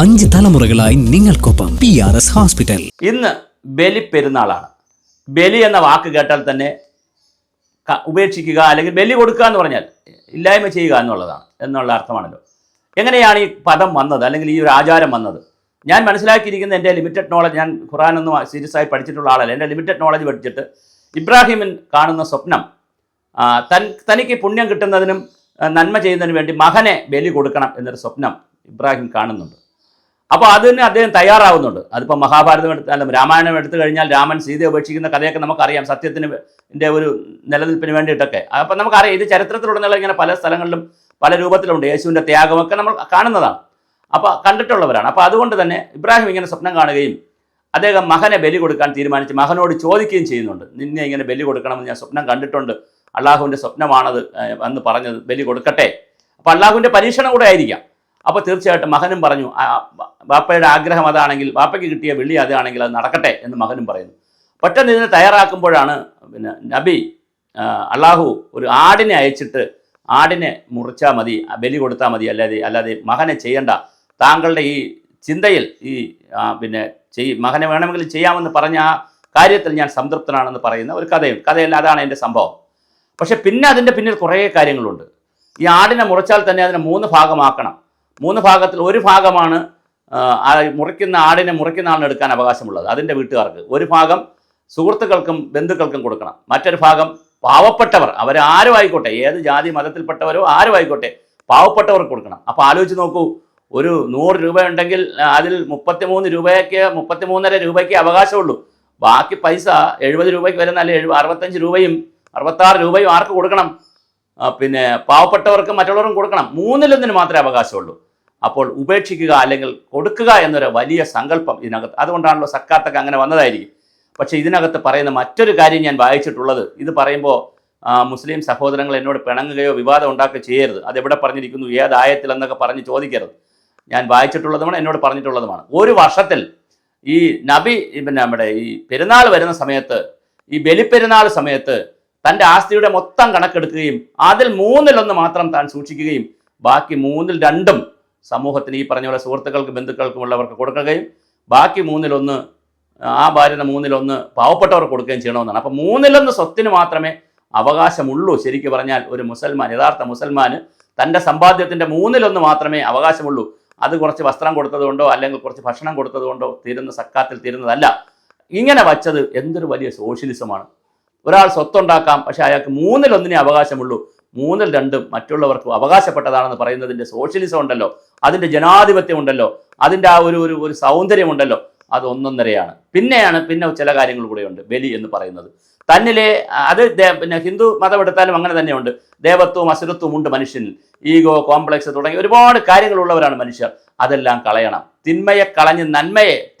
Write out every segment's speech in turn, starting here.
5 തലമുറകളായി നിങ്ങൾക്കൊപ്പം PRS hospital. ഇന്ന് ബലി പെരുന്നാളാണ്. ബലി എന്ന വാക്ക് കേട്ടാൽ തന്നെ ഉപേക്ഷിക്കുക അല്ലെങ്കിൽ ബലി കൊടുക്കുക എന്ന് പറഞ്ഞാൽ ഇല്ലായ്മ ചെയ്യുക എന്നുള്ള അർത്ഥമാണല്ലോ. എങ്ങനെയാണ് ഈ പദം വന്നത് അല്ലെങ്കിൽ ഈ ഒരു ആചാരം വന്നത്? ഞാൻ മനസ്സിലാക്കിയിരിക്കുന്ന എൻ്റെ ലിമിറ്റഡ് നോളജ്, ഞാൻ ഖുറാനൊന്നും സീരിയസ് ആയി പഠിച്ചിട്ടുള്ള ആളല്ല. എൻ്റെ ലിമിറ്റഡ് നോളജ് പഠിച്ചിട്ട് ഇബ്രാഹിമിൻ കാണുന്ന സ്വപ്നം തനിക്ക് പുണ്യം കിട്ടുന്നതിനും നന്മ ചെയ്യുന്നതിനും വേണ്ടി മകനെ ബലി കൊടുക്കണം എന്നൊരു സ്വപ്നം ഇബ്രാഹിം കാണുന്നുണ്ട്. അപ്പോൾ അതിന് അദ്ദേഹം തയ്യാറാവുന്നുണ്ട്. അതിപ്പോൾ മഹാഭാരതം എടുത്താലും രാമായണം എടുത്തു കഴിഞ്ഞാൽ രാമൻ സീതയെ ഉപേക്ഷിക്കുന്ന കഥയൊക്കെ നമുക്കറിയാം, സത്യത്തിൻ്റെ ഒരു നിലനിൽപ്പിന് വേണ്ടിയിട്ടൊക്കെ. അപ്പം നമുക്കറിയാം, ഇത് ചരിത്രത്തിലുടനീളം ഇങ്ങനെ പല സ്ഥലങ്ങളിലും പല രൂപത്തിലുണ്ട്. യേശുവിൻ്റെ ത്യാഗമൊക്കെ നമ്മൾ കാണുന്നതാണ്, അപ്പോൾ കണ്ടിട്ടുള്ളവരാണ്. അപ്പോൾ അതുകൊണ്ട് തന്നെ ഇബ്രാഹിം ഇങ്ങനെ സ്വപ്നം കാണുകയും അദ്ദേഹം മകനെ ബലി കൊടുക്കാൻ തീരുമാനിച്ച് മകനോട് ചോദിക്കുകയും ചെയ്യുന്നുണ്ട്. നിന്നെ ഇങ്ങനെ ബലി കൊടുക്കണമെന്ന് ഞാൻ സ്വപ്നം കണ്ടിട്ടുണ്ട്, അള്ളാഹുവിൻ്റെ സ്വപ്നമാണത് എന്ന് പറഞ്ഞത്, ബലി കൊടുക്കട്ടെ. അപ്പോൾ അള്ളാഹുവിൻ്റെ പരീക്ഷണം കൂടെ ആയിരിക്കാം. അപ്പോൾ തീർച്ചയായിട്ടും മകനും പറഞ്ഞു, ബാപ്പയുടെ ആഗ്രഹം അതാണെങ്കിൽ, ബാപ്പയ്ക്ക് കിട്ടിയ വെള്ളി അതാണെങ്കിൽ അത് നടക്കട്ടെ എന്ന് മകനും പറയുന്നു. പെട്ടെന്ന് ഇതിനെ തയ്യാറാക്കുമ്പോഴാണ് നബി അള്ളാഹു ഒരു ആടിനെ അയച്ചിട്ട് ആടിനെ മുറിച്ചാൽ മതി, ബലി കൊടുത്താൽ മതി, അല്ലാതെ മകനെ ചെയ്യണ്ട, താങ്കളുടെ ഈ ചിന്തയിൽ ഈ മകനെ വേണമെങ്കിൽ ചെയ്യാമെന്ന് പറഞ്ഞ ആ കാര്യത്തിൽ ഞാൻ സംതൃപ്തനാണെന്ന് പറയുന്ന ഒരു കഥയല്ല, അതാണ് എൻ്റെ സംഭവം. പക്ഷെ പിന്നെ അതിൻ്റെ പിന്നിൽ കുറേ കാര്യങ്ങളുണ്ട്. ഈ ആടിനെ മുറിച്ചാൽ തന്നെ അതിനെ 3 ഭാഗമാക്കണം. 3 ഭാഗത്തിൽ ഒരു ഭാഗമാണ് ആടിനെ മുറിക്കുന്ന ആളിന് എടുക്കാൻ അവകാശമുള്ളത്, അതിൻ്റെ വീട്ടുകാർക്ക്. ഒരു ഭാഗം സുഹൃത്തുക്കൾക്കും ബന്ധുക്കൾക്കും കൊടുക്കണം. മറ്റൊരു ഭാഗം പാവപ്പെട്ടവർ, അവരാരും ആയിക്കോട്ടെ, ഏത് ജാതി മതത്തിൽപ്പെട്ടവരോ ആരും ആയിക്കോട്ടെ, പാവപ്പെട്ടവർക്ക് കൊടുക്കണം. അപ്പോൾ ആലോചിച്ച് നോക്കൂ, ഒരു 100 രൂപ ഉണ്ടെങ്കിൽ അതിൽ 33.5 രൂപയ്ക്ക് അവകാശമുള്ളൂ. ബാക്കി പൈസ 70 രൂപയ്ക്ക് വരുന്ന, അല്ലെങ്കിൽ 65 രൂപയും 66 രൂപയും ആർക്ക് കൊടുക്കണം? പാവപ്പെട്ടവർക്കും മറ്റുള്ളവർക്കും കൊടുക്കണം. 1/3 മാത്രമേ അവകാശമുള്ളൂ. അപ്പോൾ ഉപേക്ഷിക്കുക അല്ലെങ്കിൽ കൊടുക്കുക എന്നൊരു വലിയ സങ്കല്പം ഇതിനകത്ത്. അതുകൊണ്ടാണല്ലോ സക്കാത്തൊക്കെ അങ്ങനെ വന്നതായിരിക്കും. പക്ഷേ ഇതിനകത്ത് പറയുന്ന മറ്റൊരു കാര്യം ഞാൻ വായിച്ചിട്ടുള്ളത്, ഇത് പറയുമ്പോൾ മുസ്ലിം സഹോദരങ്ങൾ എന്നോട് പിണങ്ങുകയോ വിവാദം ഉണ്ടാക്കുകയോ ചെയ്യരുത്. അതെവിടെ പറഞ്ഞിരിക്കുന്നു, ഏത് ആയത്തിലെന്നൊക്കെ പറഞ്ഞ് ചോദിക്കരുത്. ഞാൻ വായിച്ചിട്ടുള്ളതുമാണ്, എന്നോട് പറഞ്ഞിട്ടുള്ളതുമാണ്. ഒരു വർഷത്തിൽ ഈ നബി നമ്മുടെ ഈ പെരുന്നാൾ വരുന്ന സമയത്ത്, ഈ ബലിപ്പെരുന്നാൾ സമയത്ത് തൻ്റെ ആസ്തിയുടെ മൊത്തം കണക്കെടുക്കുകയും അതിൽ 1/3 മാത്രം താൻ സൂക്ഷിക്കുകയും ബാക്കി 2/3 സമൂഹത്തിന്, ഈ പറഞ്ഞ പോലെ സുഹൃത്തുക്കൾക്കും ബന്ധുക്കൾക്കും ഉള്ളവർക്ക് കൊടുക്കുകയും ബാക്കി 1/3 ആ ഭാര്യയുടെ 1/3 പാവപ്പെട്ടവർക്ക് കൊടുക്കുകയും ചെയ്യണമെന്നാണ്. അപ്പോൾ 1/3 സ്വത്തിന് മാത്രമേ അവകാശമുള്ളൂ. ശരിക്കും പറഞ്ഞാൽ ഒരു മുസൽമാൻ, യഥാർത്ഥ മുസൽമാന് തൻ്റെ സമ്പാദ്യത്തിൻ്റെ 1/3 മാത്രമേ അവകാശമുള്ളൂ. അത് കുറച്ച് വസ്ത്രം കൊടുത്തതുകൊണ്ടോ അല്ലെങ്കിൽ കുറച്ച് ഭക്ഷണം കൊടുത്തതുകൊണ്ടോ തീരുന്ന സക്കാത്തിൽ തീരുന്നതല്ല. ഇങ്ങനെ വച്ചത് എന്തൊരു വലിയ സോഷ്യലിസമാണ്. ഒരാൾ സ്വത്തുണ്ടാക്കാം, പക്ഷേ അയാൾക്ക് 1/3 അവകാശമുള്ളൂ, 2/3 മറ്റുള്ളവർക്ക് അവകാശപ്പെട്ടതാണെന്ന് പറയുന്നതിൻ്റെ സോഷ്യലിസം ഉണ്ടല്ലോ, അതിൻ്റെ ജനാധിപത്യം ഉണ്ടല്ലോ, അതിൻ്റെ ആ ഒരു സൗന്ദര്യമുണ്ടല്ലോ, അത് 1.5 പിന്നെ ചില കാര്യങ്ങൾ കൂടെയുണ്ട്. ബലി എന്ന് പറയുന്നത് തന്നിലെ അത് ഹിന്ദു മതം എടുത്താലും അങ്ങനെ തന്നെയുണ്ട്. ദേവത്വവും അസുരത്വവും ഉണ്ട് മനുഷ്യനിൽ. ഈഗോ, കോംപ്ലക്സ് തുടങ്ങി ഒരുപാട് കാര്യങ്ങളുള്ളവരാണ് മനുഷ്യർ. അതെല്ലാം കളയണം. തിന്മയെ കളഞ്ഞ്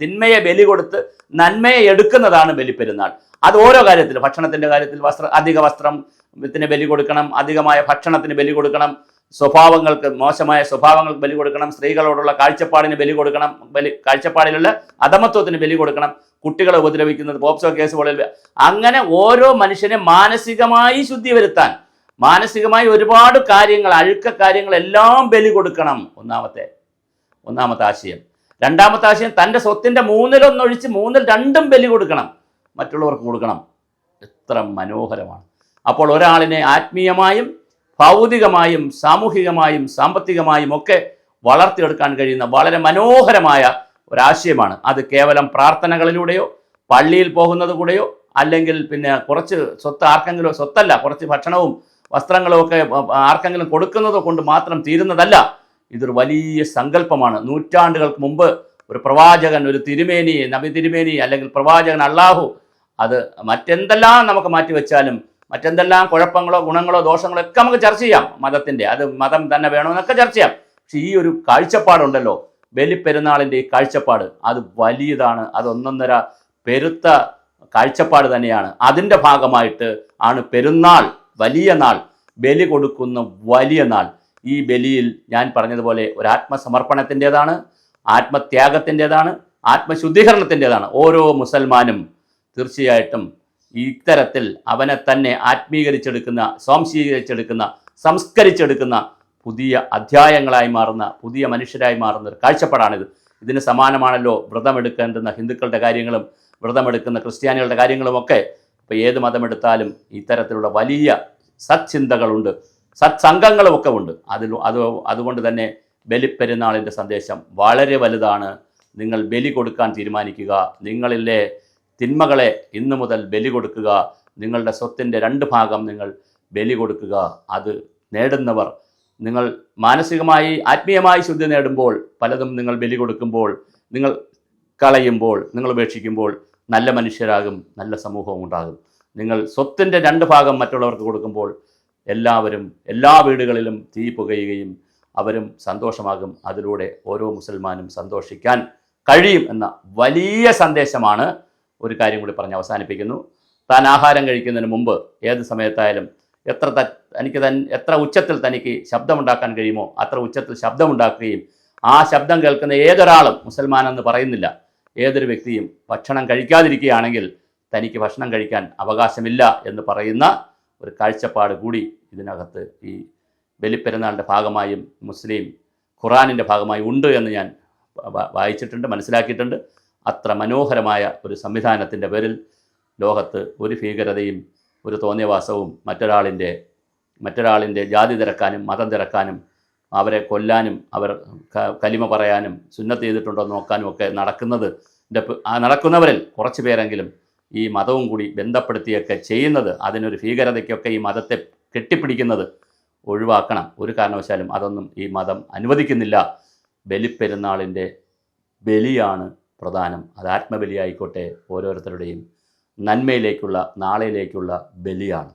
തിന്മയെ ബലി കൊടുത്ത് നന്മയെ എടുക്കുന്നതാണ് ബലിപ്പെരുന്നാൾ. അത് ഓരോ കാര്യത്തിൽ, ഭക്ഷണത്തിൻ്റെ കാര്യത്തിൽ അധിക വസ്ത്രത്തിന് ബലി കൊടുക്കണം, അധികമായ ഭക്ഷണത്തിന് ബലി കൊടുക്കണം, മോശമായ സ്വഭാവങ്ങൾക്ക് ബലി കൊടുക്കണം, സ്ത്രീകളോടുള്ള കാഴ്ചപ്പാടിന് ബലി കൊടുക്കണം, കാഴ്ചപ്പാടിലുള്ള അധമത്വത്തിന് ബലി കൊടുക്കണം, കുട്ടികളെ ഉപദ്രവിക്കുന്നത്, പോക്സോ കേസ് പോലെ, അങ്ങനെ ഓരോ മനുഷ്യനെ മാനസികമായി ശുദ്ധി വരുത്താൻ, മാനസികമായി ഒരുപാട് കാര്യങ്ങൾ, അഴുക്ക കാര്യങ്ങളെല്ലാം ബലി കൊടുക്കണം. ഒന്നാമത്തെ ആശയം. രണ്ടാമത്തെ ആശയം, തൻ്റെ സ്വത്തിൻ്റെ 1/3 ഒഴിച്ച് 2/3 ബലി കൊടുക്കണം, മറ്റുള്ളവർക്ക് കൊടുക്കണം. എത്ര മനോഹരമാണ്. അപ്പോൾ ഒരാളിനെ ആത്മീയമായും ഭൗതികമായും സാമൂഹികമായും സാമ്പത്തികമായും ഒക്കെ വളർത്തിയെടുക്കാൻ കഴിയുന്ന വളരെ മനോഹരമായ ഒരാശയമാണ്. അത് കേവലം പ്രാർത്ഥനകളിലൂടെയോ പള്ളിയിൽ പോകുന്നത് കൂടെയോ അല്ലെങ്കിൽ കുറച്ച് സ്വത്തല്ല, കുറച്ച് ഭക്ഷണവും വസ്ത്രങ്ങളും ഒക്കെ ആർക്കെങ്കിലും കൊടുക്കുന്നതോ കൊണ്ട് മാത്രം തീരുന്നതല്ല. ഇതൊരു വലിയ സങ്കല്പമാണ്. നൂറ്റാണ്ടുകൾക്ക് മുമ്പ് ഒരു പ്രവാചകൻ, ഒരു തിരുമേനി, നബി തിരുമേനി അല്ലെങ്കിൽ പ്രവാചകൻ അള്ളാഹു, അത് മറ്റെന്തെല്ലാം നമുക്ക് മാറ്റിവെച്ചാലും, മറ്റെന്തെല്ലാം കുഴപ്പങ്ങളോ ഗുണങ്ങളോ ദോഷങ്ങളോ ഒക്കെ നമുക്ക് ചർച്ച ചെയ്യാം. അത് മതം തന്നെ വേണമെന്നൊക്കെ ചർച്ച ചെയ്യാം. പക്ഷെ ഈ ഒരു കാഴ്ചപ്പാടുണ്ടല്ലോ, ബലിപ്പെരുന്നാളിൻ്റെ ഈ കാഴ്ചപ്പാട്, അത് വലിയതാണ്. അത് 1.5 പെരുത്ത കാഴ്ചപ്പാട് തന്നെയാണ്. അതിൻ്റെ ഭാഗമായിട്ട് ആണ് പെരുന്നാൾ, വലിയ നാൾ, ബലി കൊടുക്കുന്ന വലിയ നാൾ. ഈ ബലിയിൽ ഞാൻ പറഞ്ഞതുപോലെ ഒരു ആത്മസമർപ്പണത്തിൻ്റെതാണ്, ആത്മത്യാഗത്തിൻ്റെതാണ്, ആത്മശുദ്ധീകരണത്തിൻ്റെതാണ്. ഓരോ മുസൽമാനും തീർച്ചയായിട്ടും ഇത്തരത്തിൽ അവനെ തന്നെ ആത്മീകരിച്ചെടുക്കുന്ന, സ്വാംശീകരിച്ചെടുക്കുന്ന, സംസ്കരിച്ചെടുക്കുന്ന പുതിയ അധ്യായങ്ങളായി മാറുന്ന, പുതിയ മനുഷ്യരായി മാറുന്ന ഒരു കാഴ്ചപ്പാടാണിത്. ഇതിന് സമാനമാണല്ലോ വ്രതമെടുക്കേണ്ടുന്ന ഹിന്ദുക്കളുടെ കാര്യങ്ങളും വ്രതമെടുക്കുന്ന ക്രിസ്ത്യാനികളുടെ കാര്യങ്ങളുമൊക്കെ. ഇപ്പോൾ ഏത് മതമെടുത്താലും ഇത്തരത്തിലുള്ള വലിയ സത്ചിന്തകളുണ്ട്, സത്സംഗങ്ങളുമൊക്കെ ഉണ്ട്. അതുകൊണ്ട് തന്നെ ബലിപ്പെരുന്നാളിൻ്റെ സന്ദേശം വളരെ വലുതാണ്. നിങ്ങൾ ബലി കൊടുക്കാൻ തീരുമാനിക്കുക. നിങ്ങളിലെ തിന്മകളെ ഇന്നു മുതൽ ബലി കൊടുക്കുക. നിങ്ങളുടെ സ്വത്തിൻ്റെ 2 ഭാഗം നിങ്ങൾ ബലി കൊടുക്കുക. അത് നേടുന്നവർ, നിങ്ങൾ മാനസികമായി ആത്മീയമായി ശുദ്ധി നേടുമ്പോൾ, പലതും നിങ്ങൾ ബലി കൊടുക്കുമ്പോൾ, നിങ്ങൾ കളയുമ്പോൾ, നിങ്ങൾ ഉപേക്ഷിക്കുമ്പോൾ നല്ല മനുഷ്യരാകും, നല്ല സമൂഹവും ഉണ്ടാകും. നിങ്ങൾ സ്വത്തിൻ്റെ 2 ഭാഗം മറ്റുള്ളവർക്ക് കൊടുക്കുമ്പോൾ എല്ലാവരും എല്ലാ വീടുകളിലും തീ പുകയുകയും അവരും സന്തോഷമാകും. അതിലൂടെ ഓരോ മുസൽമാനും സന്തോഷിക്കാൻ കഴിയും എന്ന വലിയ സന്ദേശമാണ്. ഒരു കാര്യം കൂടി പറഞ്ഞ് അവസാനിപ്പിക്കുന്നു. താൻ ആഹാരം കഴിക്കുന്നതിന് മുമ്പ് ഏത് സമയത്തായാലും എത്ര ഉച്ചത്തിൽ തനിക്ക് ശബ്ദമുണ്ടാക്കാൻ കഴിയുമോ അത്ര ഉച്ചത്തിൽ ശബ്ദമുണ്ടാക്കുകയും ആ ശബ്ദം കേൾക്കുന്ന ഏതൊരാളും, മുസൽമാനെന്ന് പറയുന്നില്ല, ഏതൊരു വ്യക്തിയും ഭക്ഷണം കഴിക്കാതിരിക്കുകയാണെങ്കിൽ തനിക്ക് ഭക്ഷണം കഴിക്കാൻ അവകാശമില്ല എന്ന് പറയുന്ന ഒരു കാഴ്ചപ്പാട് കൂടി ഇതിനകത്ത് ഈ ബലിപ്പെരുന്നാളിൻ്റെ ഭാഗമായും മുസ്ലിം ഖുറാനിൻ്റെ ഭാഗമായി ഉണ്ട് എന്ന് ഞാൻ വായിച്ചിട്ടുണ്ട്, മനസ്സിലാക്കിയിട്ടുണ്ട്. അത്ര മനോഹരമായ ഒരു സംവിധാനത്തിൻ്റെ പേരിൽ ലോകത്ത് ഒരു ഭീകരതയും ഒരു തോന്നിയവാസവും മറ്റൊരാളിൻ്റെ ജാതി തിരക്കാനും മതം തിരക്കാനും അവരെ കൊല്ലാനും അവർ കലിമ പറയാനും സുന്നത്ത് ചെയ്തിട്ടുണ്ടോ നോക്കാനും ഒക്കെ നടക്കുന്നവരിൽ കുറച്ച് പേരെങ്കിലും ഈ മതവും കൂടി ബന്ധപ്പെടുത്തിയൊക്കെ ചെയ്യുന്നത്, അതിനൊരു ഭീകരതയ്ക്കൊക്കെ ഈ മതത്തെ കെട്ടിപ്പിടിക്കുന്നത് ഒഴിവാക്കണം. ഒരു കാരണവശാലും അതൊന്നും ഈ മതം അനുവദിക്കുന്നില്ല. ബലിപ്പെരുന്നാളിൻ്റെ ബലിയാണ് പ്രധാനം. അത് ആത്മബലിയായിക്കോട്ടെ, ഓരോരുത്തരുടെയും നന്മയിലേക്കുള്ള നാളെയിലേക്കുള്ള ബലിയാണ്.